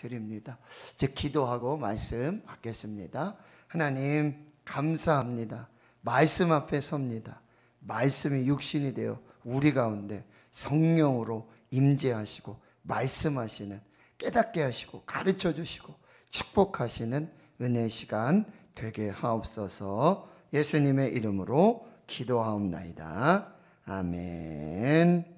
드립니다. 이제 기도하고 말씀 받겠습니다. 하나님 감사합니다. 말씀 앞에 섭니다. 말씀이 육신이 되어 우리 가운데 성령으로 임재하시고 말씀하시는, 깨닫게 하시고 가르쳐 주시고 축복하시는 은혜 시간 되게 하옵소서. 예수님의 이름으로 기도하옵나이다. 아멘.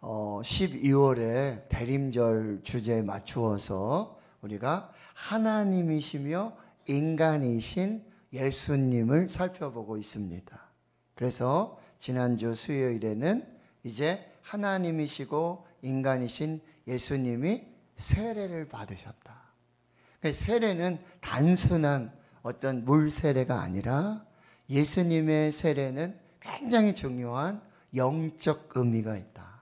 12월에 대림절 주제에 맞추어서 우리가 하나님이시며 인간이신 예수님을 살펴보고 있습니다. 그래서 지난주 수요일에는 이제 하나님이시고 인간이신 예수님이 세례를 받으셨다. 세례는 단순한 어떤 물 세례가 아니라 예수님의 세례는 굉장히 중요한 영적 의미가 있다.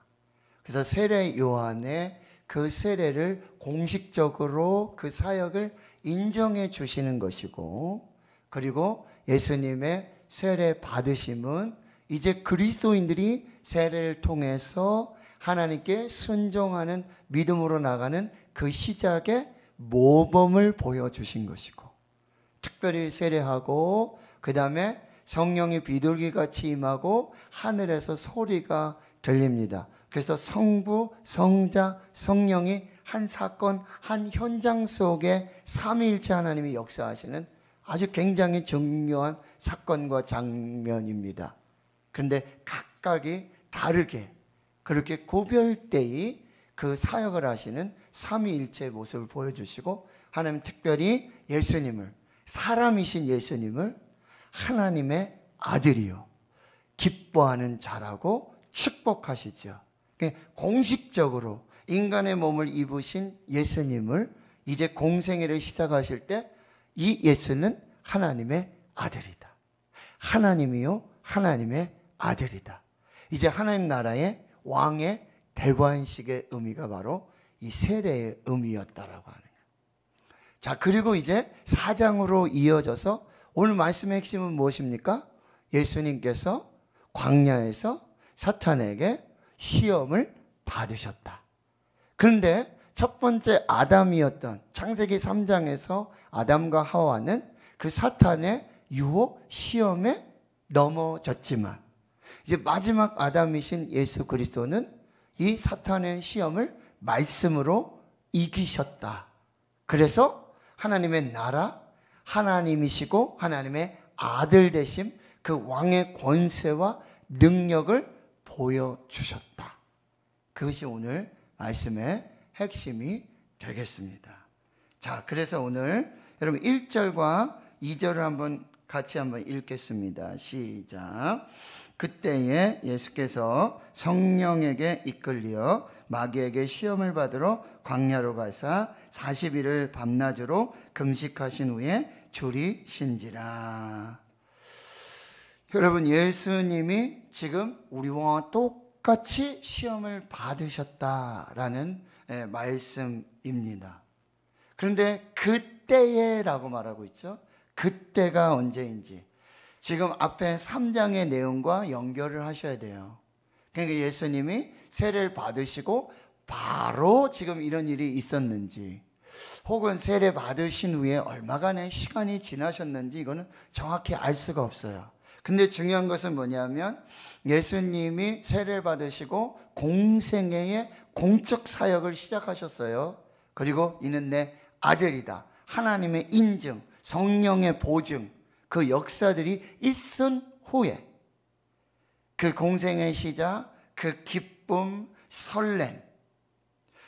그래서 세례 요한의 그 세례를 공식적으로 그 사역을 인정해 주시는 것이고, 그리고 예수님의 세례 받으심은 이제 그리스도인들이 세례를 통해서 하나님께 순종하는 믿음으로 나가는 그 시작의 모범을 보여주신 것이고, 특별히 세례하고 그 다음에 성령이 비둘기같이 임하고 하늘에서 소리가 들립니다. 그래서 성부, 성자, 성령이 한 사건, 한 현장 속에 삼위일체 하나님이 역사하시는 아주 굉장히 중요한 사건과 장면입니다. 그런데 각각이 다르게 그렇게 구별되이 그 사역을 하시는 삼위일체의 모습을 보여주시고, 하나님 특별히 예수님을, 사람이신 예수님을 하나님의 아들이요 기뻐하는 자라고 축복하시죠. 공식적으로 인간의 몸을 입으신 예수님을 이제 공생애를 시작하실 때 이 예수는 하나님의 아들이다. 하나님이요 하나님의 아들이다. 이제 하나님 나라의 왕의 대관식의 의미가 바로 이 세례의 의미였다라고 하는 거예요. 자, 그리고 이제 4장으로 이어져서 오늘 말씀의 핵심은 무엇입니까? 예수님께서 광야에서 사탄에게 시험을 받으셨다. 그런데 첫 번째 아담이었던 창세기 3장에서 아담과 하와는 그 사탄의 유혹 시험에 넘어졌지만, 이제 마지막 아담이신 예수 그리스도는 이 사탄의 시험을 말씀으로 이기셨다. 그래서 하나님의 나라, 하나님이시고 하나님의 아들 되심, 그 왕의 권세와 능력을 보여주셨다. 그것이 오늘 말씀의 핵심이 되겠습니다. 자, 그래서 오늘 여러분 1절과 2절을 한번 같이 한번 읽겠습니다. 시작. 그때에 예수께서 성령에게 이끌려 마귀에게 시험을 받으러 광야로 가사 40일을 밤낮으로 금식하신 후에 줄이신지라. 여러분, 예수님이 지금 우리와 똑같이 시험을 받으셨다라는 말씀입니다. 그런데 그때에라고 말하고 있죠. 그때가 언제인지 지금 앞에 3장의 내용과 연결을 하셔야 돼요. 그러니까 예수님이 세례를 받으시고 바로 지금 이런 일이 있었는지, 혹은 세례 받으신 후에 얼마간의 시간이 지나셨는지 이거는 정확히 알 수가 없어요. 근데 중요한 것은 뭐냐면 예수님이 세례를 받으시고 공생애의 공적 사역을 시작하셨어요. 그리고 이는 내 아들이다. 하나님의 인증, 성령의 보증, 그 역사들이 있은 후에 그 공생의 시작, 그 기쁨, 설렘,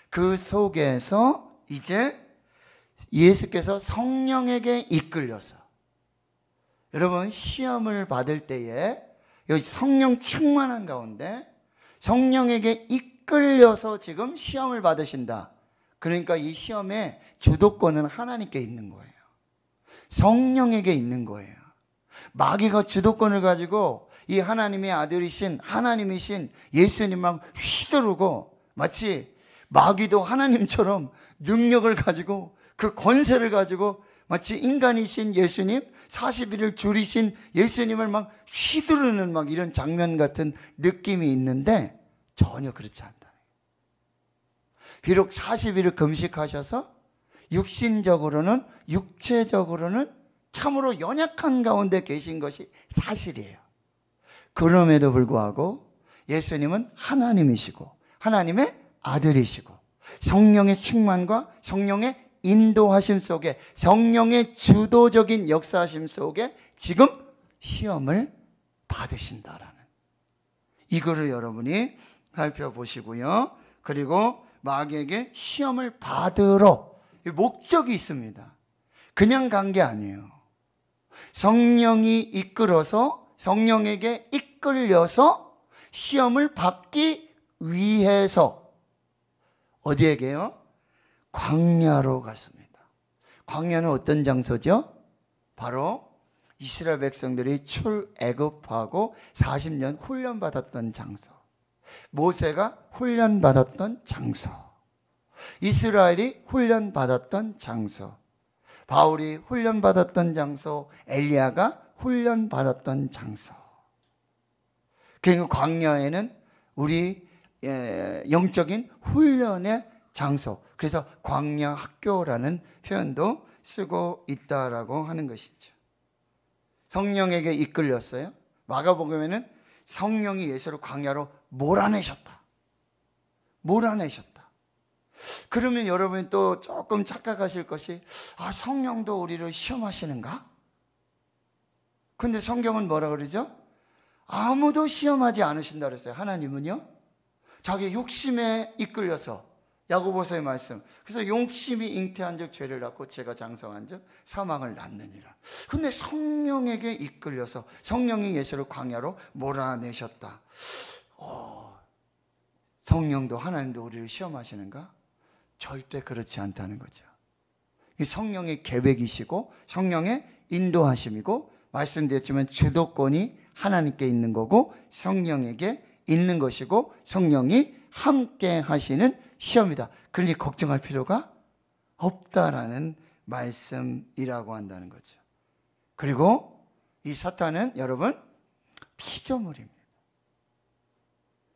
그 속에서 이제 예수께서 성령에게 이끌려서, 여러분 시험을 받을 때에 여기 성령 충만한 가운데 성령에게 이끌려서 지금 시험을 받으신다. 그러니까 이 시험의 주도권은 하나님께 있는 거예요. 성령에게 있는 거예요. 마귀가 주도권을 가지고 이 하나님의 아들이신 하나님이신 예수님만 휘두르고, 마치 마귀도 하나님처럼 능력을 가지고 그 권세를 가지고 마치 인간이신 예수님, 40일을 줄이신 예수님을 막 휘두르는 막 이런 장면 같은 느낌이 있는데 전혀 그렇지 않다. 비록 40일을 금식하셔서 육신적으로는, 육체적으로는 참으로 연약한 가운데 계신 것이 사실이에요. 그럼에도 불구하고 예수님은 하나님이시고 하나님의 아들이시고 성령의 충만과 성령의 인도하심 속에, 성령의 주도적인 역사하심 속에 지금 시험을 받으신다라는, 이거를 여러분이 살펴보시고요. 그리고 마귀에게 시험을 받으러 목적이 있습니다. 그냥 간 게 아니에요. 성령이 이끌어서, 성령에게 이끌려서 시험을 받기 위해서 어디에게요? 광야로 갔습니다. 광야는 어떤 장소죠? 바로 이스라엘 백성들이 출애굽하고 40년 훈련받았던 장소, 모세가 훈련받았던 장소, 이스라엘이 훈련받았던 장소, 바울이 훈련받았던 장소, 엘리야가 훈련받았던 장소. 그러니까 광야에는 우리 영적인 훈련의 장소, 그래서 광야 학교라는 표현도 쓰고 있다라고 하는 것이죠. 성령에게 이끌렸어요. 마가복음에는 성령이 예수를 광야로 몰아내셨다. 몰아내셨다. 그러면 여러분이 또 조금 착각하실 것이, 성령도 우리를 시험하시는가? 근데 성경은 뭐라 그러죠? 아무도 시험하지 않으신다 그랬어요. 하나님은요, 자기 욕심에 이끌려서, 야고보서의 말씀, 그래서 욕심이 잉태한 적 죄를 낳고 죄가 장성한 적 사망을 낳느니라. 근데 성령에게 이끌려서 성령이 예수를 광야로 몰아내셨다. 성령도, 하나님도 우리를 시험하시는가? 절대 그렇지 않다는 거죠. 이 성령의 계획이시고 성령의 인도하심이고, 말씀드렸지만 주도권이 하나님께 있는 거고 성령에게 있는 것이고, 성령이 함께 하시는 시험이다. 그러니 걱정할 필요가 없다라는 말씀이라고 한다는 거죠. 그리고 이 사탄은 여러분 피조물입니다.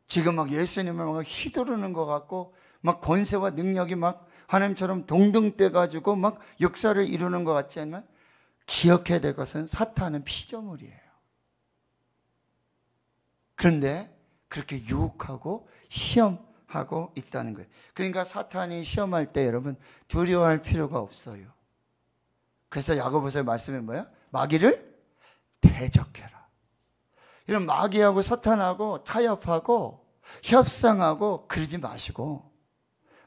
지금 막 예수님을 막 휘두르는 것 같고, 막 권세와 능력이 막 하나님처럼 동등 떼가지고 막 역사를 이루는 것 같지만, 기억해야 될 것은 사탄은 피조물이에요. 그런데 그렇게 유혹하고 시험하고 있다는 거예요. 그러니까 사탄이 시험할 때 여러분 두려워할 필요가 없어요. 그래서 야고보서의 말씀이 뭐야? 마귀를 대적해라. 이런 마귀하고 사탄하고 타협하고 협상하고 그러지 마시고,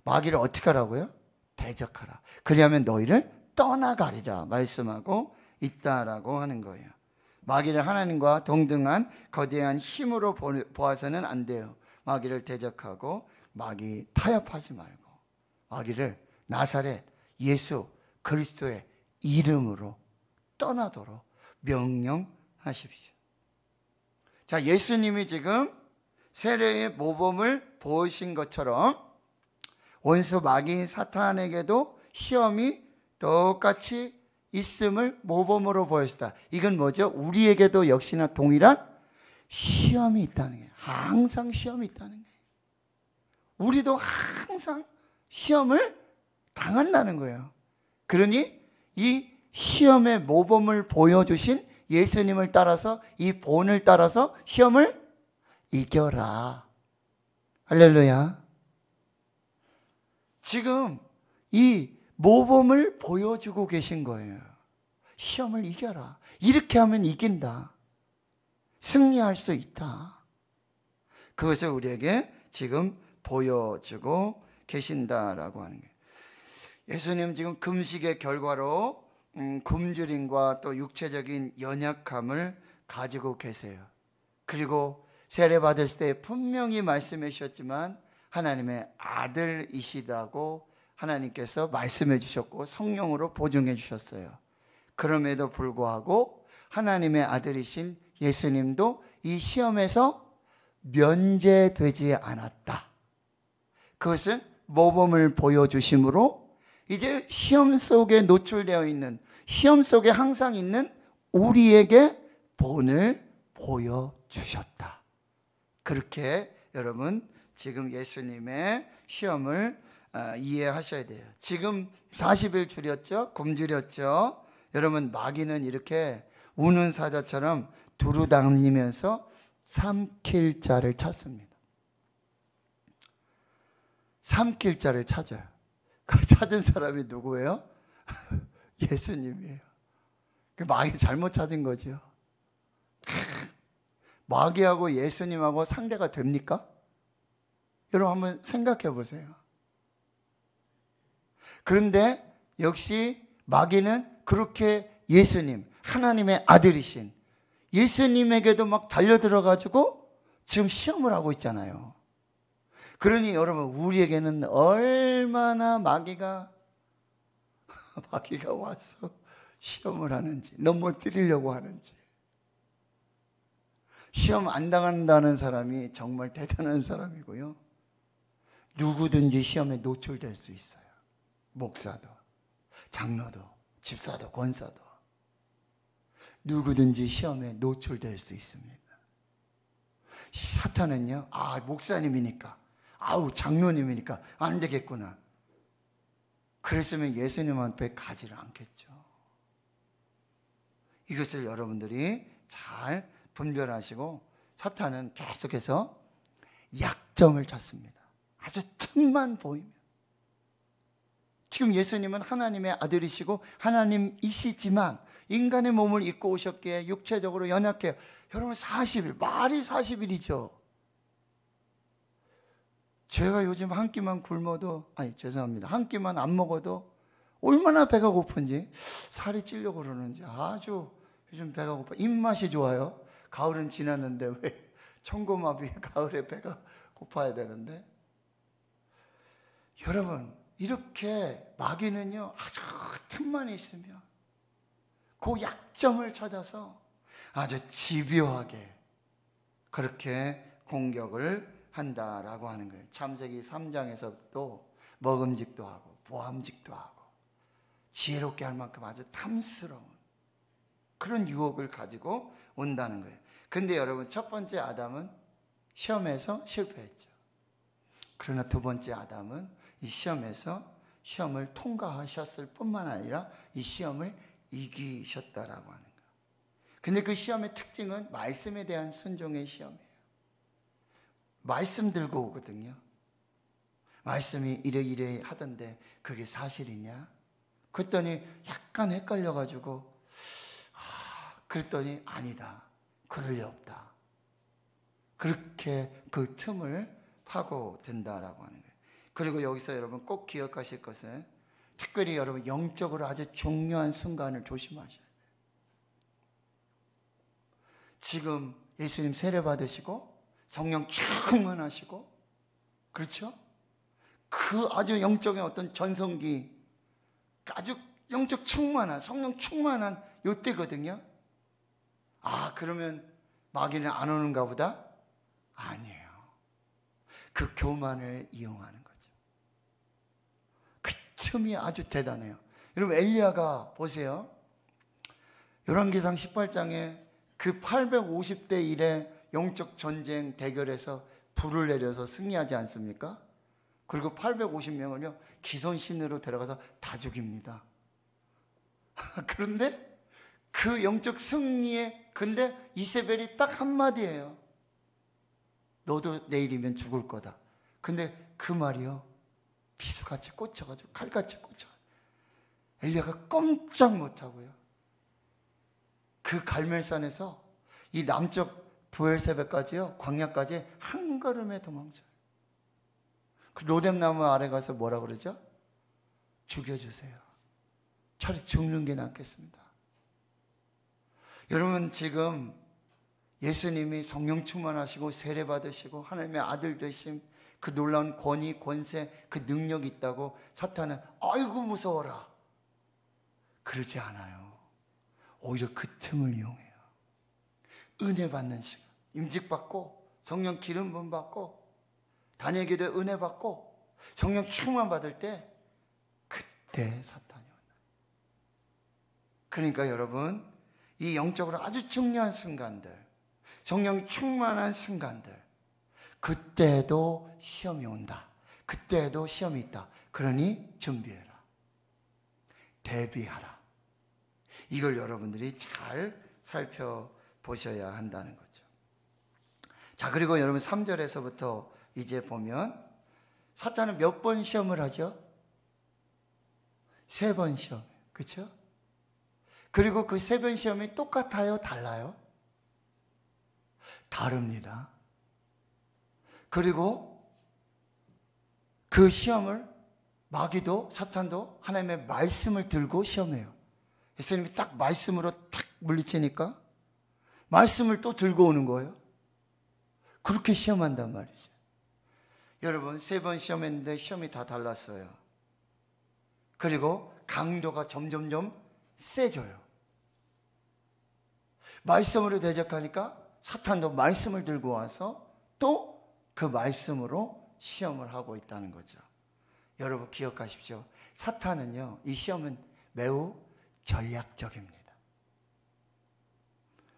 마귀를 어떻게 하라고요? 대적하라. 그리하면 너희를 떠나가리라 말씀하고 있다라고 하는 거예요. 마귀를 하나님과 동등한 거대한 힘으로 보아서는 안 돼요. 마귀를 대적하고 마귀 타협하지 말고 마귀를 나사렛 예수 그리스도의 이름으로 떠나도록 명령하십시오. 자, 예수님이 지금 세례의 모범을 보이신 것처럼 원수 마귀 사탄에게도 시험이 똑같이 있음을 모범으로 보였다. 이건 뭐죠? 우리에게도 역시나 동일한 시험이 있다는 거예요. 항상 시험이 있다는 거예요. 우리도 항상 시험을 당한다는 거예요. 그러니 이 시험의 모범을 보여주신 예수님을 따라서, 이 본을 따라서 시험을 이겨라. 할렐루야. 지금 이 모범을 보여주고 계신 거예요. 시험을 이겨라. 이렇게 하면 이긴다. 승리할 수 있다. 그것을 우리에게 지금 보여주고 계신다라고 하는 거예요. 예수님 지금 금식의 결과로 굶주림과 또 육체적인 연약함을 가지고 계세요. 그리고 세례 받으실 때 분명히 말씀해 주셨지만 하나님의 아들이시다고 하나님께서 말씀해 주셨고 성령으로 보증해 주셨어요. 그럼에도 불구하고 하나님의 아들이신 예수님도 이 시험에서 면제되지 않았다. 그것은 모범을 보여주심으로 이제 시험 속에 노출되어 있는, 시험 속에 항상 있는 우리에게 본을 보여주셨다. 그렇게 여러분 지금 예수님의 시험을 이해하셔야 돼요. 지금 40일 줄였죠? 굶주렸죠? 여러분, 마귀는 이렇게 우는 사자처럼 두루 다니면서 삼킬 자를 찾습니다. 삼킬 자를 찾아요. 그 찾은 사람이 누구예요? 예수님이에요. 마귀 잘못 찾은 거죠. 마귀하고 예수님하고 상대가 됩니까? 여러분 한번 생각해 보세요. 그런데 역시 마귀는 그렇게 예수님, 하나님의 아들이신 예수님에게도 막 달려들어가지고 지금 시험을 하고 있잖아요. 그러니 여러분, 우리에게는 얼마나 마귀가 와서 시험을 하는지, 넘어뜨리려고 하는지. 시험 안 당한다는 사람이 정말 대단한 사람이고요. 누구든지 시험에 노출될 수 있어요. 목사도, 장로도, 집사도, 권사도. 누구든지 시험에 노출될 수 있습니다. 사탄은요, 목사님이니까, 장로님이니까 안 되겠구나. 그랬으면 예수님 앞에 가지를 않겠죠. 이것을 여러분들이 잘 분별하시고, 사탄은 계속해서 약점을 찾습니다. 아주 틈만 보이면. 지금 예수님은 하나님의 아들이시고 하나님이시지만 인간의 몸을 입고 오셨기에 육체적으로 연약해요. 여러분, 40일, 말이 40일이죠. 제가 요즘 한 끼만 굶어도, 죄송합니다, 한 끼만 안 먹어도 얼마나 배가 고픈지, 살이 찌려고 그러는지 아주 요즘 배가 고파. 입맛이 좋아요. 가을은 지났는데 왜 청고마비 가을에 배가 고파야 되는데. 여러분, 이렇게 마귀는요, 아주 틈만 있으면 그 약점을 찾아서 아주 집요하게 그렇게 공격을 한다라고 하는 거예요. 창세기 3장에서도 먹음직도 하고 보암직도 하고 지혜롭게 할 만큼 아주 탐스러운 그런 유혹을 가지고 온다는 거예요. 근데 여러분, 첫 번째 아담은 시험에서 실패했죠. 그러나 두 번째 아담은 이 시험에서 시험을 통과하셨을 뿐만 아니라 이 시험을 이기셨다라고 하는 거예요. 근데 그 시험의 특징은 말씀에 대한 순종의 시험이에요. 말씀 들고 오거든요. 말씀이 이래 하던데 그게 사실이냐? 그랬더니 약간 헷갈려가지고 그랬더니 아니다, 그럴 리 없다. 그렇게 그 틈을 파고든다라고 하는 거예요. 그리고 여기서 여러분 꼭 기억하실 것은, 특별히 여러분 영적으로 아주 중요한 순간을 조심하셔야 돼요. 지금 예수님 세례 받으시고 성령 충만하시고, 그렇죠? 그 아주 영적인 어떤 전성기, 아주 영적 충만한, 성령 충만한 요때거든요. 그러면 마귀는 안 오는가 보다? 아니에요. 그 교만을 이용하는 거죠. 그 틈이 아주 대단해요. 여러분, 엘리야가 보세요. 열왕기상 18장에 그 850대 1의 영적 전쟁 대결에서 불을 내려서 승리하지 않습니까? 그리고 850명을요 기손신으로 데려가서 다 죽입니다. 그런데 그 영적 승리에, 근데 이세벨이 딱 한마디예요. 너도 내일이면 죽을 거다. 근데 그 말이요, 비수같이 꽂혀가지고, 칼같이 꽂혀. 엘리야가 꼼짝 못하고요, 그 갈멜산에서 이 남쪽 브엘세베까지요, 광야까지 한 걸음에 도망쳐요. 그 로뎀나무 아래 가서 뭐라 그러죠? 죽여주세요. 차라리 죽는 게 낫겠습니다. 여러분, 지금 예수님이 성령 충만하시고 세례 받으시고 하나님의 아들 되심, 그 놀라운 권위, 권세, 그 능력이 있다고 사탄은 아이고 무서워라, 그러지 않아요. 오히려 그 틈을 이용해요. 은혜 받는 시간, 임직 받고 성령 기름 부음 받고 다니엘 기도에 은혜 받고 성령 충만 받을 때, 그때 사탄이 온다. 그러니까 여러분, 이 영적으로 아주 중요한 순간들, 성령 충만한 순간들, 그때도 시험이 온다, 그때도 시험이 있다, 그러니 준비해라. 대비하라. 이걸 여러분들이 잘 살펴보셔야 한다는 거죠. 자, 그리고 여러분 3절에서부터 이제 보면 사탄은 몇 번 시험을 하죠? 3번 시험. 그렇죠? 그리고 그 3번 시험이 똑같아요? 달라요? 다릅니다. 그리고 그 시험을 마귀도 사탄도 하나님의 말씀을 들고 시험해요. 예수님이 딱 말씀으로 탁 물리치니까 말씀을 또 들고 오는 거예요. 그렇게 시험한단 말이죠. 여러분 3번 시험했는데 시험이 다 달랐어요. 그리고 강도가 점점점 세져요. 말씀으로 대적하니까 사탄도 말씀을 들고 와서 또 그 말씀으로 시험을 하고 있다는 거죠. 여러분 기억하십시오. 사탄은요, 이 시험은 매우 전략적입니다.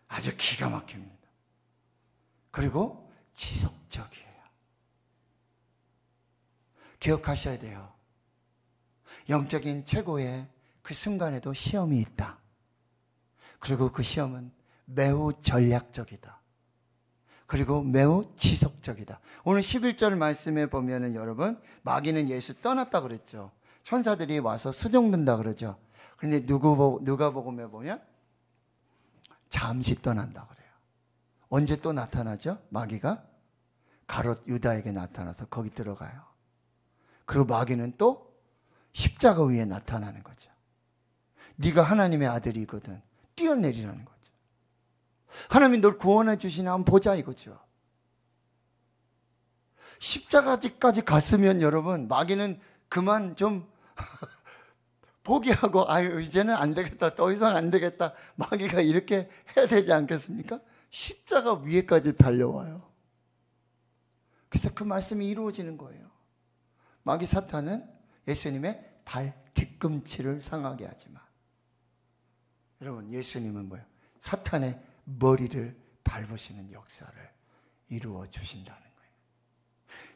아주 기가 막힙니다. 그리고 지속적이에요. 기억하셔야 돼요. 영적인 최고의 그 순간에도 시험이 있다. 그리고 그 시험은 매우 전략적이다. 그리고 매우 지속적이다. 오늘 11절 말씀에 보면은 여러분, 마귀는 예수 떠났다 그랬죠. 천사들이 와서 수종든다 그러죠. 그런데 누가복음에 보면 잠시 떠난다 그래요. 언제 또 나타나죠? 마귀가 가롯 유다에게 나타나서 거기 들어가요. 그리고 마귀는 또 십자가 위에 나타나는 거죠. 네가 하나님의 아들이거든. 뛰어내리라는 거죠. 하나님이 널 구원해 주시나 한번 보자 이거죠. 십자가까지 갔으면 여러분, 마귀는 그만 좀 포기하고 아유 이제는 안 되겠다, 더 이상 안 되겠다, 마귀가 이렇게 해야 되지 않겠습니까? 십자가 위에까지 달려와요. 그래서 그 말씀이 이루어지는 거예요. 마귀 사탄은 예수님의 발 뒤꿈치를 상하게 하지 마. 여러분, 예수님은 뭐예요? 사탄의 머리를 밟으시는 역사를 이루어 주신다는 거예요.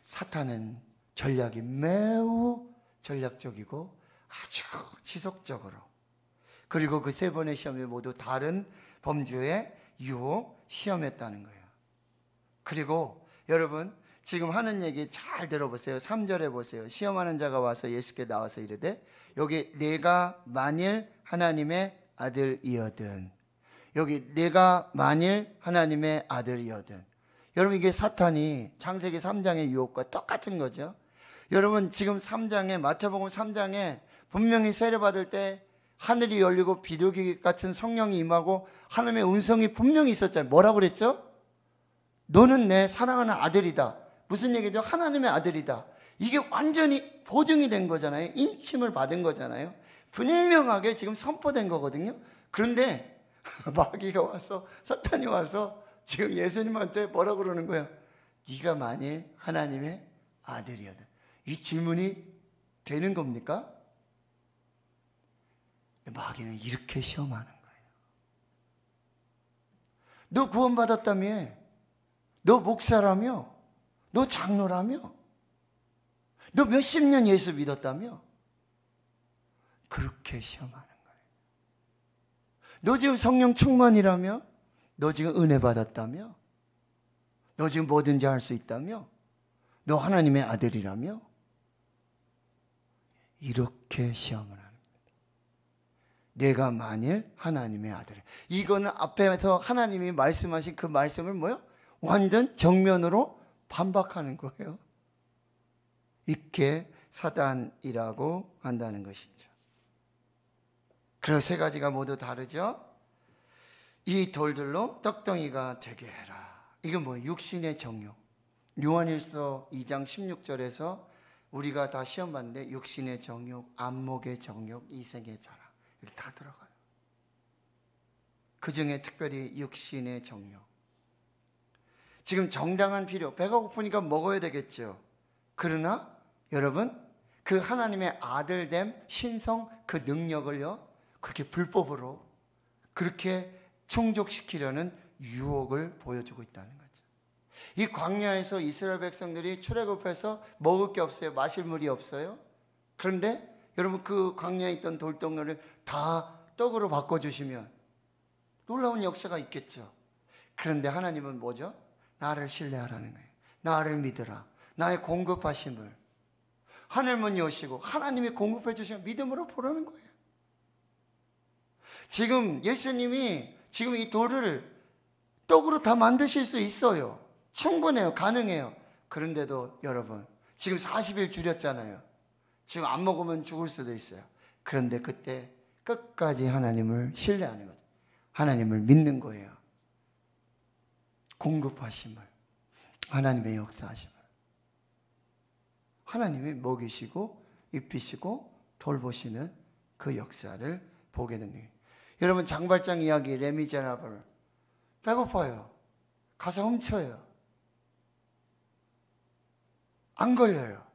사탄은 전략이 매우 전략적이고 아주 지속적으로, 그리고 그 3번의 시험이 모두 다른 범주의 유혹 시험했다는 거예요. 그리고 여러분 지금 하는 얘기 잘 들어보세요. 3절에 보세요. 시험하는 자가 와서 예수께 나와서 이르되, 여기 내가 만일 하나님의 아들이거든, 여기 내가 만일 하나님의 아들이거든. 여러분 이게 사탄이 창세기 3장의 유혹과 똑같은 거죠. 여러분 지금 3장에, 마태복음 3장에 분명히 세례받을 때 하늘이 열리고 비둘기 같은 성령이 임하고 하나님의 음성이 분명히 있었잖아요. 뭐라고 그랬죠? 너는 내 사랑하는 아들이다. 무슨 얘기죠? 하나님의 아들이다. 이게 완전히 보증이 된 거잖아요. 인침을 받은 거잖아요. 분명하게 지금 선포된 거거든요. 그런데 마귀가 와서, 사탄이 와서 지금 예수님한테 뭐라고 그러는 거야? 네가 만일 하나님의 아들이거든. 이 질문이 되는 겁니까? 마귀는 이렇게 시험하는 거예요. 너 구원받았다며? 너 목사라며? 너 장로라며? 너 몇십 년 예수 믿었다며? 그렇게 시험하는 거예요. 너 지금 성령 충만이라며? 너 지금 은혜 받았다며? 너 지금 뭐든지 할 수 있다며? 너 하나님의 아들이라며? 이렇게 시험을 합니다. 내가 만일 하나님의 아들. 이거는 앞에서 하나님이 말씀하신 그 말씀을 뭐요? 완전 정면으로 반박하는 거예요. 이게 사단이라고 한다는 것이죠. 그리고 3가지가 모두 다르죠. 이 돌들로 떡덩이가 되게 해라. 이건 뭐예요? 육신의 정욕. 요한일서 2장 16절에서 우리가 다 시험 봤는데 육신의 정욕, 안목의 정욕, 이생의 자랑, 이렇게 다 들어가요. 그 중에 특별히 육신의 정욕. 지금 정당한 필요, 배가 고프니까 먹어야 되겠죠. 그러나 여러분, 그 하나님의 아들됨, 신성, 그 능력을요, 그렇게 불법으로 그렇게 충족시키려는 유혹을 보여주고 있다는 거죠. 이 광야에서 이스라엘 백성들이 출애굽해서 먹을 게 없어요. 마실 물이 없어요. 그런데 여러분 그 광야에 있던 돌덩어리를 다 떡으로 바꿔주시면 놀라운 역사가 있겠죠. 그런데 하나님은 뭐죠? 나를 신뢰하라는 거예요. 나를 믿으라. 나의 공급하심을 하늘문 여시고 하나님이 공급해 주시면 믿음으로 보라는 거예요. 지금 예수님이 지금 이 돌을 떡으로 다 만드실 수 있어요. 충분해요. 가능해요. 그런데도 여러분 지금 40일 줄였잖아요. 지금 안 먹으면 죽을 수도 있어요. 그런데 그때 끝까지 하나님을 신뢰하는 거죠. 하나님을 믿는 거예요. 공급하심을, 하나님의 역사하심을, 하나님이 먹이시고 입히시고 돌보시는 그 역사를 보게 된 거예요. 여러분 장발장 이야기 레미제라블 배고파요. 가서 훔쳐요. 안 걸려요.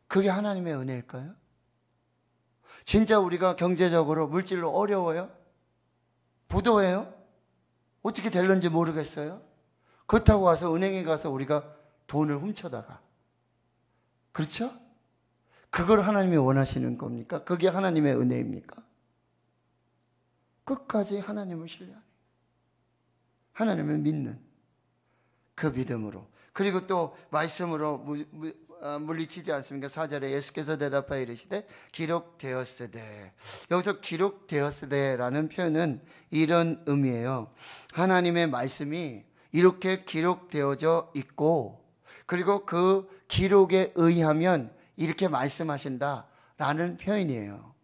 그게 하나님의 은혜일까요? 진짜 우리가 경제적으로 물질로 어려워요? 부도해요? 어떻게 될런지 모르겠어요? 그렇다고 와서 은행에 가서 우리가 돈을 훔쳐다가, 그렇죠? 그걸 하나님이 원하시는 겁니까? 그게 하나님의 은혜입니까? 끝까지 하나님을 신뢰하는, 하나님을 믿는 그 믿음으로, 그리고 또 말씀으로 물리치지 않습니까? 4절에 예수께서 대답하여 이르시되 기록되었으되, 여기서 기록되었으되라는 표현은 이런 의미예요. 하나님의 말씀이 이렇게 기록되어져 있고, 그리고 그 기록에 의하면 이렇게 말씀하신다라는 표현이에요.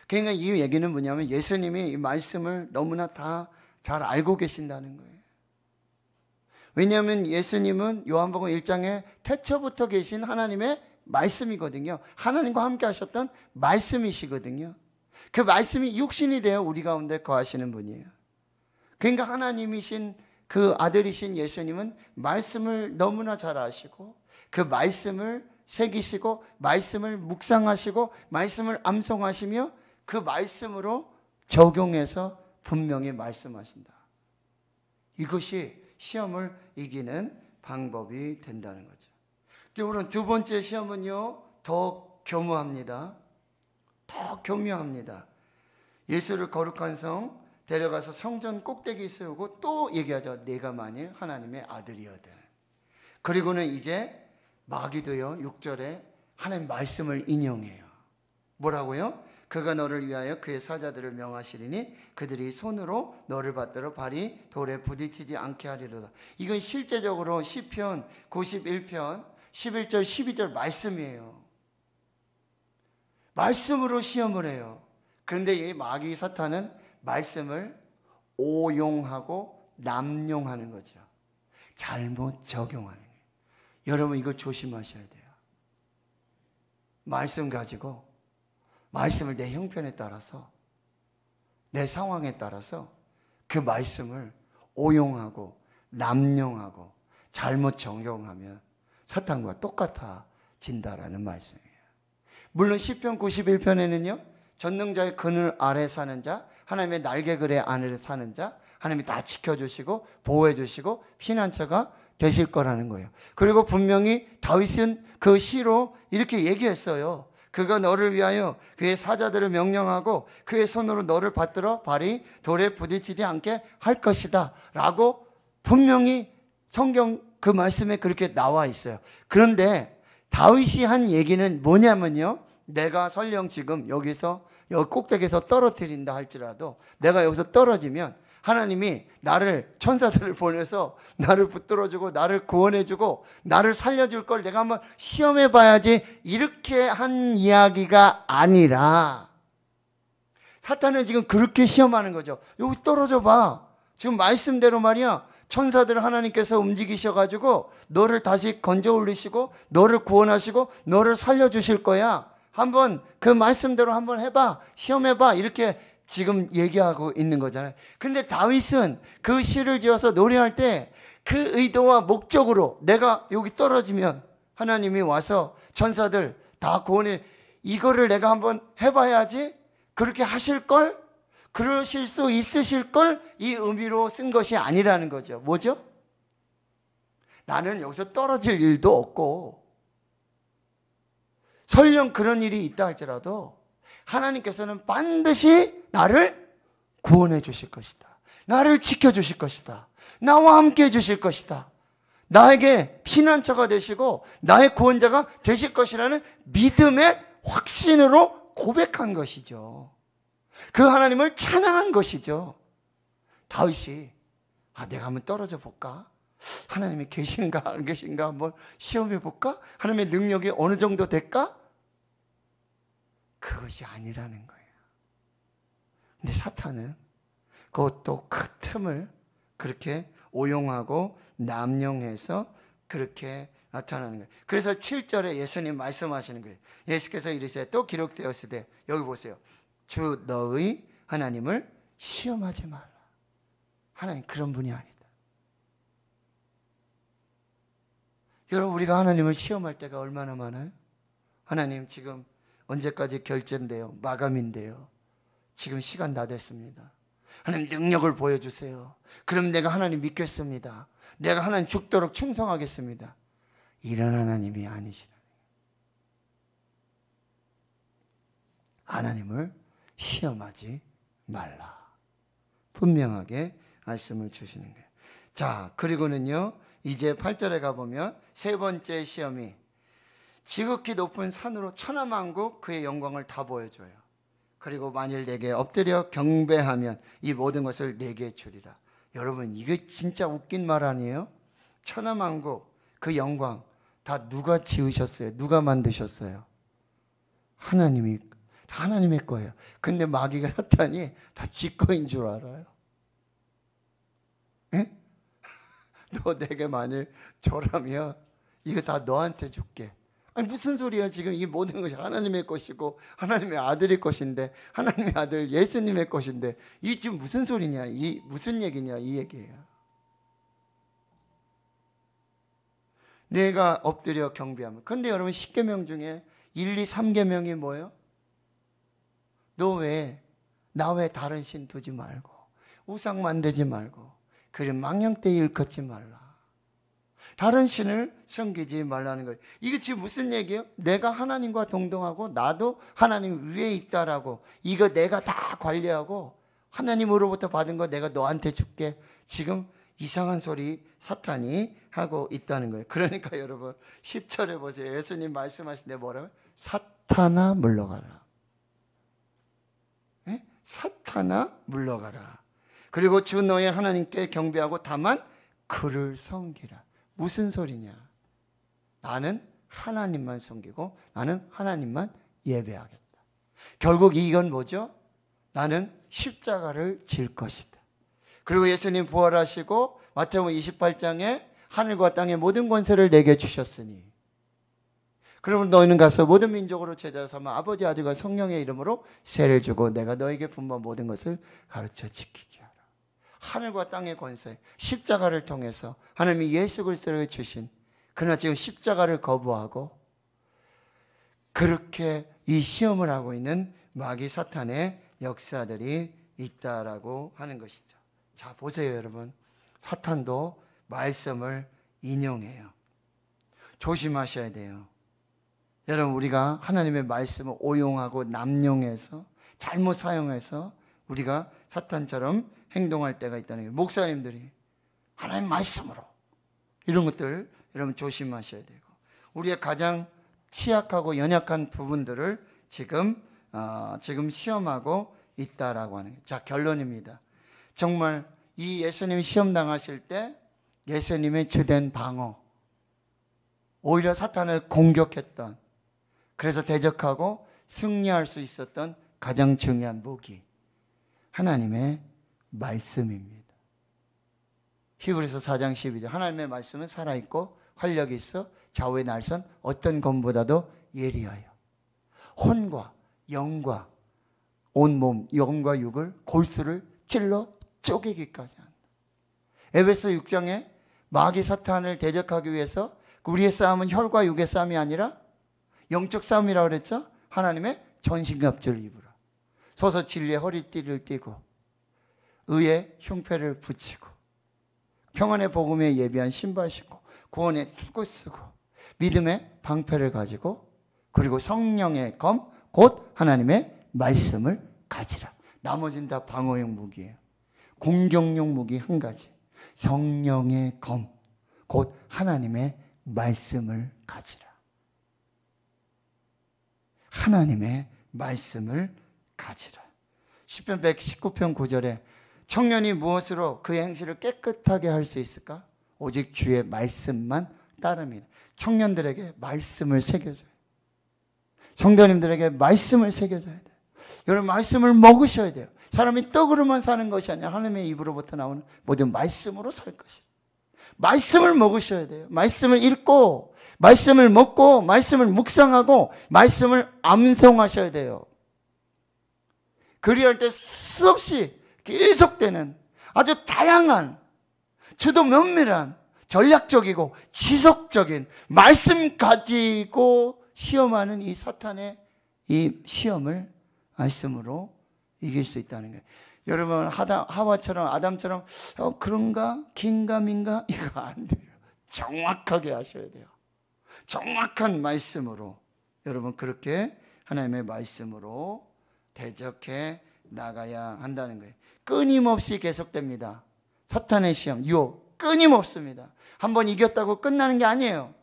그러니까 이 얘기는 뭐냐면 예수님이 이 말씀을 너무나 다 잘 알고 계신다는 거예요. 왜냐하면 예수님은 요한복음 1장에 태초부터 계신 하나님의 말씀이거든요. 하나님과 함께 하셨던 말씀이시거든요. 그 말씀이 육신이 되어 우리 가운데 거하시는 분이에요. 그러니까 하나님이신 그 아들이신 예수님은 말씀을 너무나 잘 아시고 그 말씀을 새기시고 말씀을 묵상하시고 말씀을 암송하시며 그 말씀으로 적용해서 분명히 말씀하신다. 이것이 시험을 이기는 방법이 된다는 거죠. 그리고 두 번째 시험은요, 더 교묘합니다. 더 교묘합니다. 예수를 거룩한 성 데려가서 성전 꼭대기 세우고 또 얘기하죠. 내가 만일 하나님의 아들이거든. 그리고는 이제 마귀도요 6절에 하나님 말씀을 인용해요. 뭐라고요? 그가 너를 위하여 그의 사자들을 명하시리니 그들이 손으로 너를 받들어 발이 돌에 부딪히지 않게 하리로다. 이건 실제적으로 시편 91편 11절 12절 말씀이에요. 말씀으로 시험을 해요. 그런데 이 마귀 사탄은 말씀을 오용하고 남용하는 거죠. 잘못 적용하는 거예요. 여러분 이거 조심하셔야 돼요. 말씀 가지고 말씀을 내 형편에 따라서 내 상황에 따라서 그 말씀을 오용하고 남용하고 잘못 적용하면 사탄과 똑같아진다라는 말씀이에요. 물론 시편 91편에는요 전능자의 그늘 아래 사는 자, 하나님의 날개그레 안에 사는 자, 하나님이 다 지켜주시고 보호해주시고 피난처가 되실 거라는 거예요. 그리고 분명히 다윗은 그 시로 이렇게 얘기했어요. 그가 너를 위하여 그의 사자들을 명령하고 그의 손으로 너를 받들어 발이 돌에 부딪히지 않게 할 것이다 라고 분명히 성경 그 말씀에 그렇게 나와 있어요. 그런데 다윗이 한 얘기는 뭐냐면요, 내가 설령 지금 여기서 여기 꼭대기에서 떨어뜨린다 할지라도 내가 여기서 떨어지면 하나님이 나를 천사들을 보내서 나를 붙들어주고 나를 구원해주고 나를 살려줄 걸 내가 한번 시험해봐야지, 이렇게 한 이야기가 아니라 사탄은 지금 그렇게 시험하는 거죠. 여기 떨어져 봐. 지금 말씀대로 말이야. 천사들 하나님께서 움직이셔가지고 너를 다시 건져 올리시고 너를 구원하시고 너를 살려주실 거야. 한번 그 말씀대로 한번 해봐. 시험해봐. 이렇게 지금 얘기하고 있는 거잖아요. 근데 다윗은 그 시를 지어서 노래할 때 그 의도와 목적으로 내가 여기 떨어지면 하나님이 와서 천사들 다 구원해, 이거를 내가 한번 해봐야지, 그렇게 하실걸, 그러실 수 있으실걸, 이 의미로 쓴 것이 아니라는 거죠. 뭐죠? 나는 여기서 떨어질 일도 없고 설령 그런 일이 있다 할지라도 하나님께서는 반드시 나를 구원해 주실 것이다. 나를 지켜주실 것이다. 나와 함께 해주실 것이다. 나에게 피난처가 되시고 나의 구원자가 되실 것이라는 믿음의 확신으로 고백한 것이죠. 그 하나님을 찬양한 것이죠. 다윗이 내가 한번 떨어져 볼까? 하나님이 계신가 안 계신가 한번 시험해 볼까? 하나님의 능력이 어느 정도 될까? 그것이 아니라는 거예요. 근데 사탄은 그것도 그 틈을 그렇게 오용하고 남용해서 그렇게 나타나는 거예요. 그래서 7절에 예수님 말씀하시는 거예요. 예수께서 이르시되 또 기록되었을 때 여기 보세요. 주 너의 하나님을 시험하지 말라. 하나님 그런 분이 아니다. 여러분 우리가 하나님을 시험할 때가 얼마나 많아요? 하나님 지금 언제까지 결제인데요? 마감인데요. 지금 시간 다 됐습니다. 하나님 능력을 보여주세요. 그럼 내가 하나님 믿겠습니다. 내가 하나님 죽도록 충성하겠습니다. 이런 하나님이 아니시다. 하나님을 시험하지 말라. 분명하게 말씀을 주시는 거예요. 자, 그리고는요, 이제 8절에 가보면 세 번째 시험이 지극히 높은 산으로 천하만국 그의 영광을 다 보여줘요. 그리고 만일 내게 엎드려 경배하면 이 모든 것을 내게 주리라. 여러분 이게 진짜 웃긴 말 아니에요? 천하만국 그 영광 다 누가 지으셨어요? 누가 만드셨어요? 하나님이, 다 하나님의 거예요. 근데 마귀가 사탄이 다 지 거인 줄 알아요. 에? 너 내게 만일 저라면 이거 다 너한테 줄게. 아니 무슨 소리야? 지금 이 모든 것이 하나님의 것이고 하나님의 아들의 것인데, 하나님의 아들 예수님의 것인데, 이 지금 무슨 소리냐? 이 무슨 얘기냐? 이 얘기예요. 내가 엎드려 경배하면. 근데 여러분 10계명 중에 1, 2, 3계명이 뭐예요? 너 왜 나 왜 다른 신 두지 말고 우상 만들지 말고 그런 망령되이 일컫지 말라. 다른 신을 섬기지 말라는 거예요. 이게 지금 무슨 얘기예요? 내가 하나님과 동등하고 나도 하나님 위에 있다라고, 이거 내가 다 관리하고 하나님으로부터 받은 거 내가 너한테 줄게. 지금 이상한 소리 사탄이 하고 있다는 거예요. 그러니까 여러분 10절에 보세요. 예수님 말씀하시는데 뭐라고요? 사탄아 물러가라. 네? 사탄아 물러가라. 그리고 주 너의 하나님께 경배하고 다만 그를 섬기라. 무슨 소리냐? 나는 하나님만 섬기고 나는 하나님만 예배하겠다. 결국 이건 뭐죠? 나는 십자가를 질 것이다. 그리고 예수님 부활하시고 마태복음 28장에 하늘과 땅의 모든 권세를 내게 주셨으니 그러면 너희는 가서 모든 민족으로 제자 삼아 아버지 아들과 성령의 이름으로 세를 주고 내가 너에게 분부한 모든 것을 가르쳐 지키게 하라. 하늘과 땅의 권세, 십자가를 통해서 하나님이 예수 그리스도를 주신, 그러나 지금 십자가를 거부하고 그렇게 이 시험을 하고 있는 마귀 사탄의 역사들이 있다라고 하는 것이죠. 자, 보세요 여러분. 사탄도 말씀을 인용해요. 조심하셔야 돼요. 여러분 우리가 하나님의 말씀을 오용하고 남용해서 잘못 사용해서 우리가 사탄처럼 행동할 때가 있다는 거예요. 목사님들이 하나님 말씀으로 이런 것들 여러분 조심하셔야 되고, 우리의 가장 취약하고 연약한 부분들을 지금 시험하고 있다라고 하는 거예요. 자, 결론입니다. 정말 이 예수님이 시험 당하실 때 예수님의 주된 방어, 오히려 사탄을 공격했던, 그래서 대적하고 승리할 수 있었던 가장 중요한 무기, 하나님의 말씀입니다. 히브리서 4장 12절 하나님의 말씀은 살아있고 활력이 있어 좌우의 날선 어떤 검보다도 예리하여 혼과 영과 온몸 영과 육을 골수를 찔러 쪼개기까지 한다. 에베소 6장에 마귀 사탄을 대적하기 위해서 우리의 싸움은 혈과 육의 싸움이 아니라 영적 싸움이라고 그랬죠. 하나님의 전신갑주를 입으라. 서서 진리의 허리띠를 띠고 의의 흉패를 붙이고 평안의 복음에 예비한 신발 신고 구원의 투구 쓰고 믿음의 방패를 가지고 그리고 성령의 검, 곧 하나님의 말씀을 가지라. 나머지는 다 방어용 무기예요. 공격용 무기 한 가지. 성령의 검, 곧 하나님의 말씀을 가지라. 하나님의 말씀을 가지라. 시편 119편 9절에 청년이 무엇으로 그 행실을 깨끗하게 할 수 있을까? 오직 주의 말씀만 따름이라. 청년들에게 말씀을 새겨줘야 돼요. 성도님들에게 말씀을 새겨줘야 돼요. 여러분, 말씀을 먹으셔야 돼요. 사람이 떡으로만 사는 것이 아니라 하나님의 입으로부터 나오는 모든 말씀으로 살 것이에요. 말씀을 먹으셔야 돼요. 말씀을 읽고, 말씀을 먹고, 말씀을 묵상하고, 말씀을 암송하셔야 돼요. 그리할 때 수없이 계속되는 아주 다양한, 저도 면밀한, 전략적이고 지속적인 말씀 가지고 시험하는 이 사탄의 이 시험을 말씀으로 이길 수 있다는 거예요. 여러분, 하와처럼, 아담처럼 그런가? 긴가민가? 이거 안 돼요. 정확하게 하셔야 돼요. 정확한 말씀으로. 여러분, 그렇게 하나님의 말씀으로 대적해 나가야 한다는 거예요. 끊임없이 계속됩니다. 사탄의 시험, 유혹 끊임없습니다. 한번 이겼다고 끝나는 게 아니에요.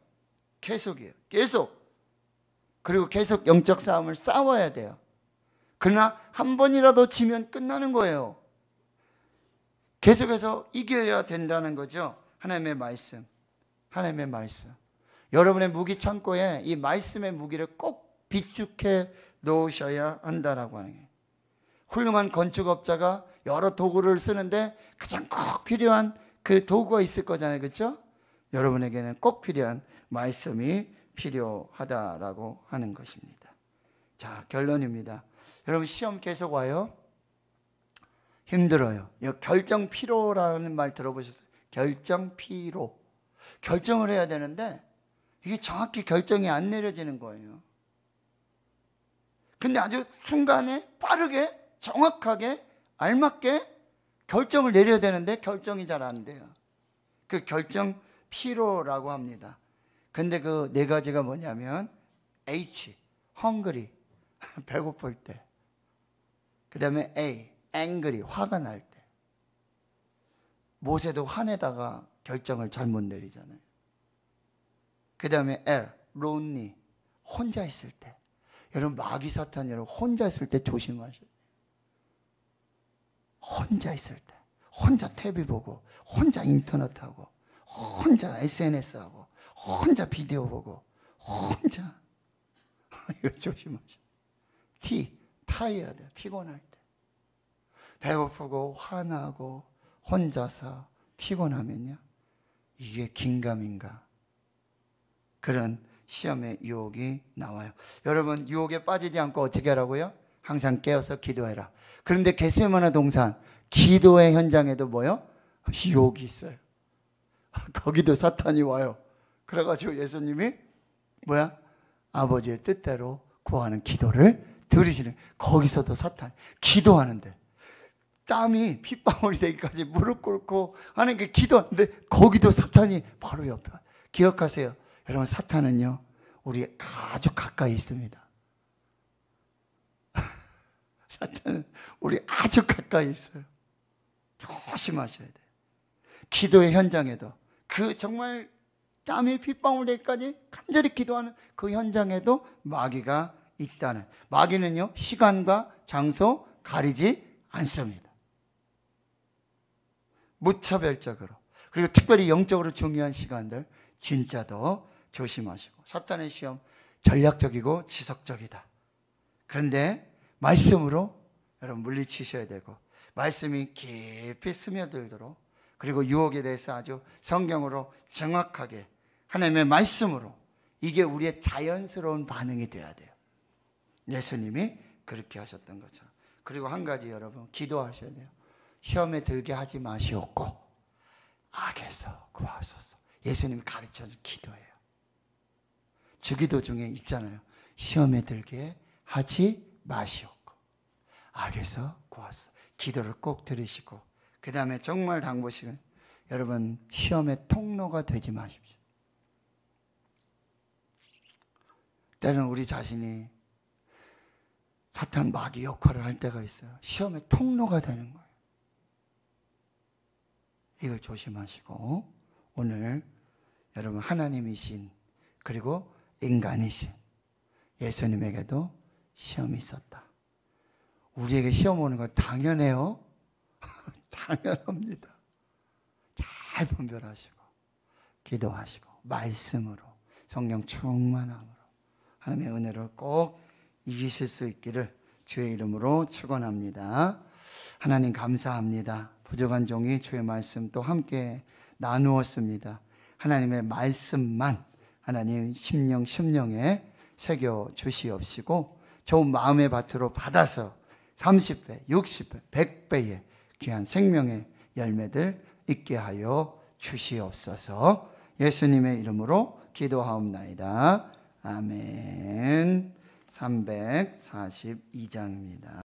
계속이에요. 계속. 그리고 계속 영적 싸움을 싸워야 돼요. 그러나 한 번이라도 지면 끝나는 거예요. 계속해서 이겨야 된다는 거죠. 하나님의 말씀. 하나님의 말씀. 여러분의 무기 창고에 이 말씀의 무기를 꼭 비축해 놓으셔야 한다라고 하는 거예요. 훌륭한 건축업자가 여러 도구를 쓰는데 가장 꼭 필요한 그 도구가 있을 거잖아요. 그렇죠? 여러분에게는 꼭 필요한 말씀이 필요하다라고 하는 것입니다. 자, 결론입니다. 여러분, 시험 계속 와요. 힘들어요. 결정 피로라는 말 들어보셨어요? 결정 피로. 결정을 해야 되는데 이게 정확히 결정이 안 내려지는 거예요. 근데 아주 순간에 빠르게 정확하게 알맞게 결정을 내려야 되는데 결정이 잘 안 돼요. 그 결정 피로라고 합니다. 근데 그 네 가지가 뭐냐면 H, hungry, 배고플 때. 그 다음에 A, angry, 화가 날 때. 모세도 화내다가 결정을 잘못 내리잖아요. 그 다음에 L, lonely, 혼자 있을 때. 여러분, 마귀 사탄 여러분 혼자 있을 때 조심하셔야 돼요. 혼자 있을 때. 혼자 TV 보고, 혼자 인터넷 하고, 혼자 SNS 하고, 혼자 비디오 보고, 혼자. 이거 조심하셔야 돼요. 타이어야 돼요. 피곤할 때. 배고프고, 화나고, 혼자서 피곤하면요. 이게 긴가민가. 그런 시험의 유혹이 나와요. 여러분, 유혹에 빠지지 않고 어떻게 하라고요? 항상 깨어서 기도해라. 그런데 겟세마네 동산 기도의 현장에도 뭐요? 유혹이 있어요. 거기도 사탄이 와요. 그래가지고 예수님이 뭐야? 아버지의 뜻대로 구하는 기도를 들으시는. 거기서도 사탄 기도하는데 땀이 핏방울이 되기까지 무릎 꿇고 하는 게 기도하는데 거기도 사탄이 바로 옆에. 기억하세요. 여러분, 사탄은요 우리 아주 가까이 있습니다. 사탄은 우리 아주 가까이 있어요. 조심하셔야 돼요. 기도의 현장에도 그 정말 땀이 핏방울 되기까지 간절히 기도하는 그 현장에도 마귀가 있다는. 마귀는요 시간과 장소 가리지 않습니다. 무차별적으로. 그리고 특별히 영적으로 중요한 시간들 진짜 더 조심하시고. 사탄의 시험 전략적이고 지속적이다. 그런데 말씀으로 여러분 물리치셔야 되고, 말씀이 깊이 스며들도록, 그리고 유혹에 대해서 아주 성경으로 정확하게 하나님의 말씀으로, 이게 우리의 자연스러운 반응이 돼야 돼요. 예수님이 그렇게 하셨던 것처럼. 그리고 한 가지 여러분 기도하셔야 돼요. 시험에 들게 하지 마시옵고 악에서 구하소서. 예수님이 가르쳐준 기도예요. 주기도 중에 있잖아요. 시험에 들게 하지 마시옵고 악에서 구하소서. 기도를 꼭 들으시고, 그 다음에 정말 당부식은 여러분 시험의 통로가 되지 마십시오. 때로는 우리 자신이 사탄 마귀 역할을 할 때가 있어요. 시험의 통로가 되는 거예요. 이걸 조심하시고 오늘 여러분 하나님이신 그리고 인간이신 예수님에게도 시험이 있었다. 우리에게 시험 오는 건 당연해요. 당연합니다. 잘 분별하시고 기도하시고 말씀으로 성령 충만함으로 하나님의 은혜를 꼭 이기실 수 있기를 주의 이름으로 축원합니다. 하나님 감사합니다. 부족한 종이 주의 말씀 또 함께 나누었습니다. 하나님의 말씀만 하나님 심령에 새겨 주시옵시고 좋은 마음의 밭으로 받아서 30배, 60배, 100배의 귀한 생명의 열매들 있게 하여 주시옵소서. 예수님의 이름으로 기도하옵나이다. 아멘. 342장입니다.